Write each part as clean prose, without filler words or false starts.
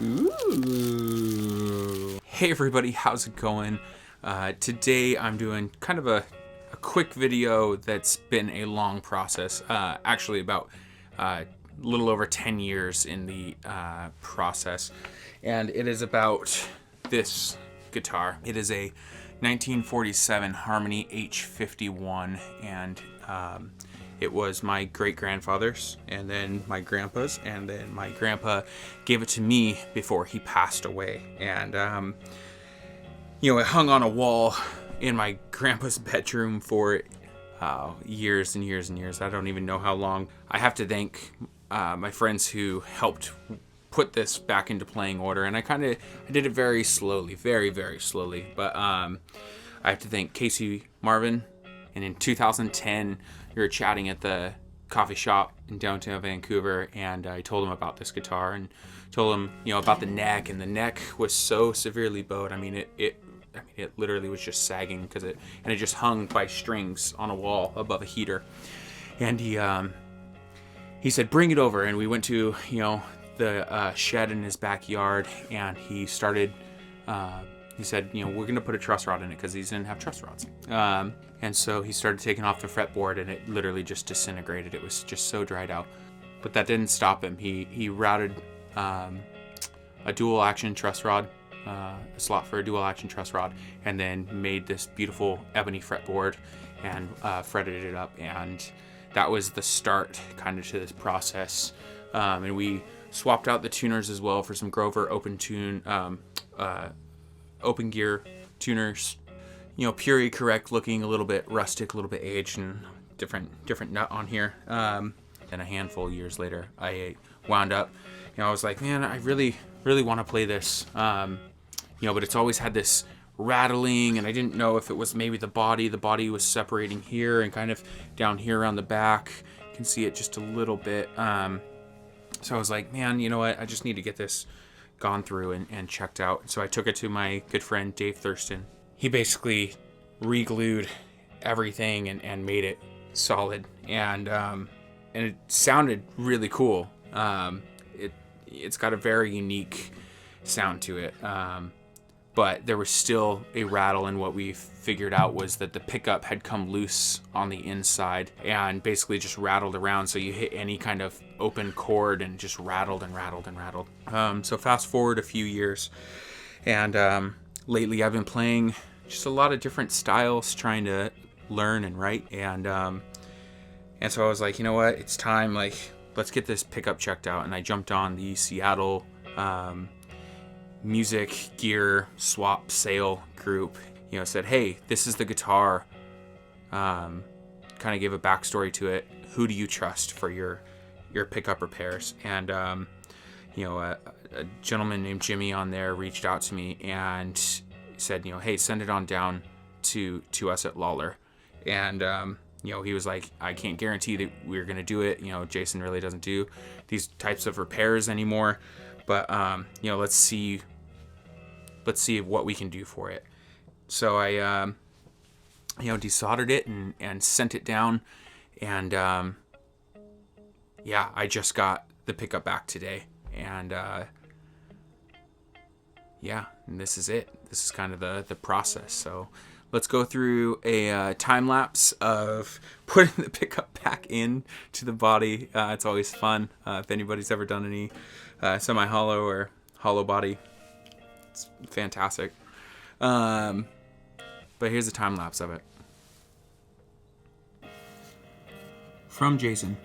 Ooh. Hey everybody, how's it going? Today I'm doing kind of a quick video that's been a long process. Actually about a little over 10 years in the process. And it is about this guitar. It is a 1947 Harmony H51, and it was my great-grandfather's, and then my grandpa's, and then my grandpa gave it to me before he passed away. And it hung on a wall in my grandpa's bedroom for years and years and years. I don't even know how long. I have to thank my friends who helped put this back into playing order, and I did it very slowly, very, very slowly. But I have to thank Marvin. And in 2010, we were chatting at the coffee shop in downtown Vancouver, and I told him about this guitar and told him, about the neck. And the neck was so severely bowed. I mean, it literally was just sagging because it just hung by strings on a wall above a heater. And he said, "Bring it over." And we went to the shed in his backyard, and he started. He said, "We're gonna put a truss rod in it because these didn't have truss rods." And so he started taking off the fretboard, and it literally just disintegrated. It was just so dried out. But that didn't stop him. He routed a dual action truss rod, a slot for a dual action truss rod, and then made this beautiful ebony fretboard and fretted it up. And that was the start kind of to this process. And we swapped out the tuners as well for some Grover open gear tuners. Purely correct looking, a little bit rustic, a little bit aged, and different nut on here. And a handful of years later, I wound up, I was like, man, I really, really want to play this. But it's always had this rattling, and I didn't know if it was maybe the body. The body was separating here and kind of down here around the back. You can see it just a little bit. So I was like, man, you know what? I just need to get this gone through and checked out. So I took it to my good friend, Dave Thurston. He basically re-glued everything and made it solid. And it sounded really cool. It's got a very unique sound to it. But there was still a rattle, and what we figured out was that the pickup had come loose on the inside and basically just rattled around. So you hit any kind of open chord and just rattled and rattled and rattled. So fast forward a few years, and lately I've been playing just a lot of different styles, trying to learn and write. And so I was like, you know what? It's time. Like, let's get this pickup checked out. And I jumped on the Seattle music gear swap sale group. Said, hey, this is the guitar. Kind of gave a backstory to it. Who do you trust for your pickup repairs? And a gentleman named Jimmy on there reached out to me and said, hey, send it on down to us at Lollar. And he was like, I can't guarantee that we're gonna do it. Jason really doesn't do these types of repairs anymore, but let's see what we can do for it. So I desoldered it and sent it down, and I just got the pickup back today. And and this is it. This is kind of the process. So let's go through a time lapse of putting the pickup back in to the body. It's always fun. If anybody's ever done any semi-hollow or hollow body, it's fantastic. But here's a time lapse of it. From Jason.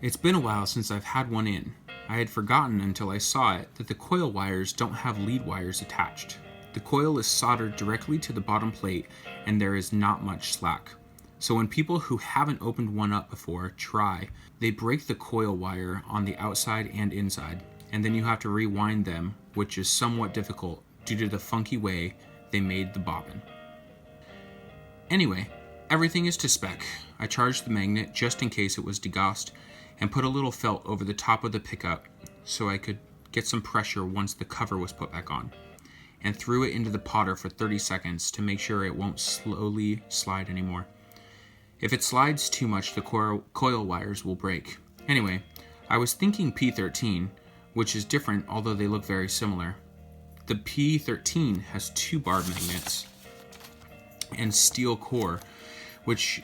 It's been a while since I've had one in. I had forgotten until I saw it that the coil wires don't have lead wires attached. The coil is soldered directly to the bottom plate, and there is not much slack. So when people who haven't opened one up before try, they break the coil wire on the outside and inside, and then you have to rewind them, which is somewhat difficult due to the funky way they made the bobbin. Anyway, everything is to spec. I charged the magnet just in case it was degaussed, and put a little felt over the top of the pickup so I could get some pressure once the cover was put back on, and threw it into the potter for 30 seconds to make sure it won't slowly slide anymore. If it slides too much, the coil wires will break. Anyway, I was thinking P13 which is different, although they look very similar. The P13 has 2 barb magnets and steel core, which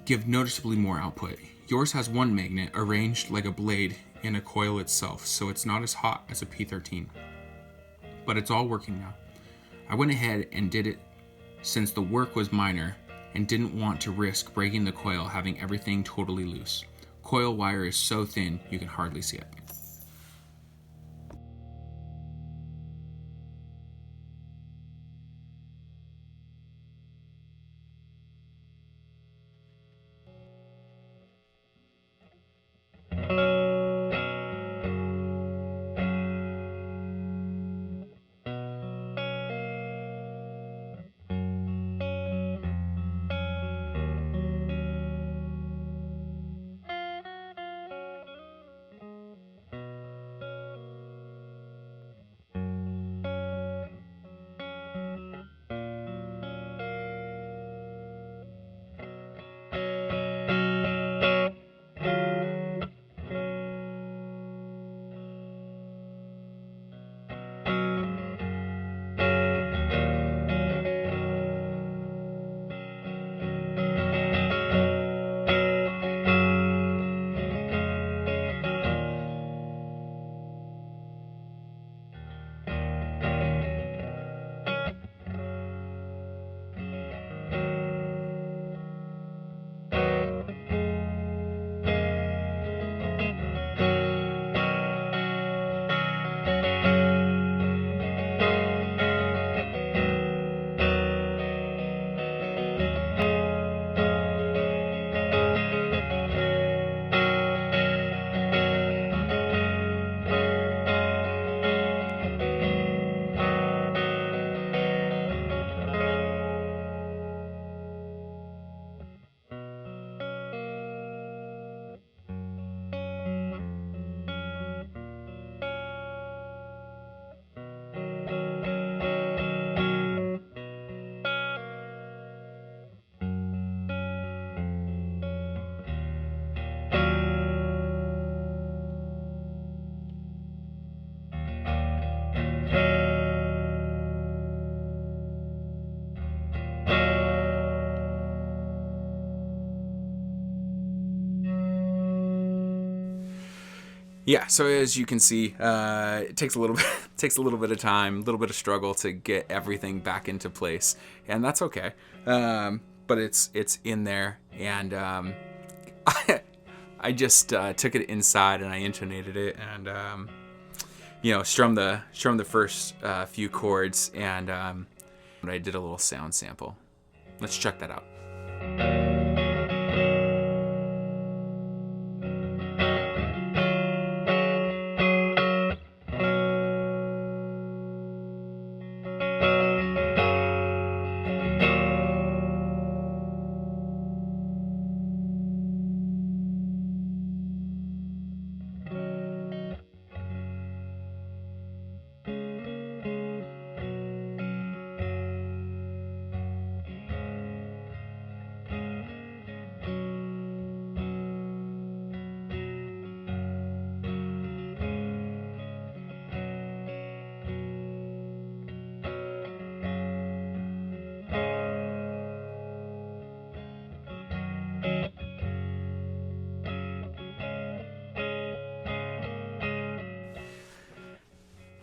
give noticeably more output. Yours has 1 magnet arranged like a blade in a coil itself, so it's not as hot as a P13. But it's all working now. I went ahead and did it since the work was minor and didn't want to risk breaking the coil having everything totally loose. Coil wire is so thin you can hardly see it. Yeah, so as you can see, it takes a little bit of time, a little bit of struggle to get everything back into place, and that's okay. But it's in there, and I just took it inside and I intonated it, and strummed the first few chords, and I did a little sound sample. Let's check that out.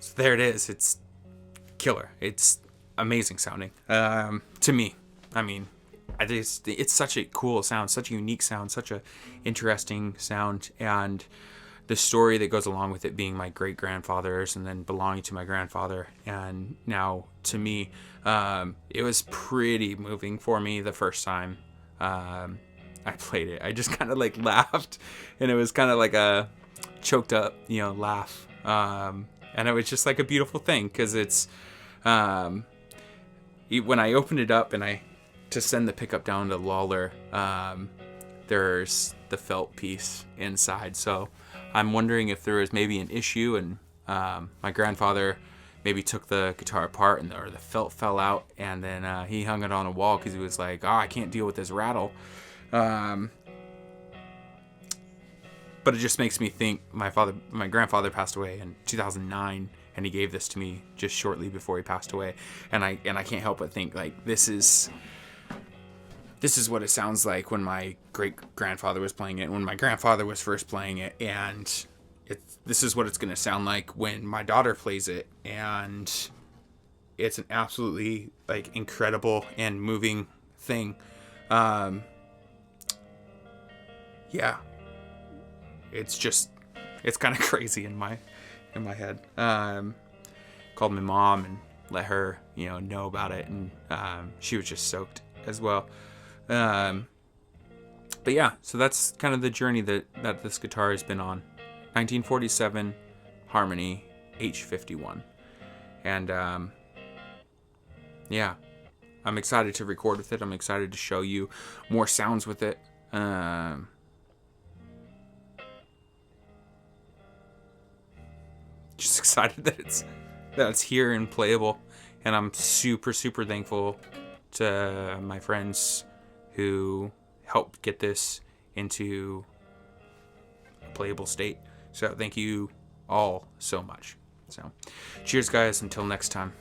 So there it is. It's killer. It's amazing sounding. To me, I mean, it's such a cool sound, such a unique sound, such a interesting sound, and the story that goes along with it being my great grandfather's and then belonging to my grandfather and now to me, it was pretty moving for me the first time I played it. I just kind of like laughed, and it was kind of like a choked up, laugh. And it was just like a beautiful thing, because it's when I opened it up and to send the pickup down to Lollar, there's the felt piece inside. So I'm wondering if there was maybe an issue, and my grandfather maybe took the guitar apart or the felt fell out, and then he hung it on a wall because he was like, I can't deal with this rattle. But But it just makes me think my grandfather passed away in 2009, and he gave this to me just shortly before he passed away. And I can't help but think, like, this is what it sounds like when my great-grandfather was playing it, when my grandfather was first playing it, and this is what it's going to sound like when my daughter plays it. And it's an absolutely, like, incredible and moving thing. Yeah. It's kind of crazy in my head. Called my mom and let her, know about it, and she was just soaked as well. But yeah, so that's kind of the journey that this guitar has been on. 1947 Harmony H51, and yeah, I'm excited to record with it. I'm excited to show you more sounds with it. Just excited that it's here and playable, and I'm super thankful to my friends who helped get this into a playable state. So thank you all so much. So cheers, guys, until next time.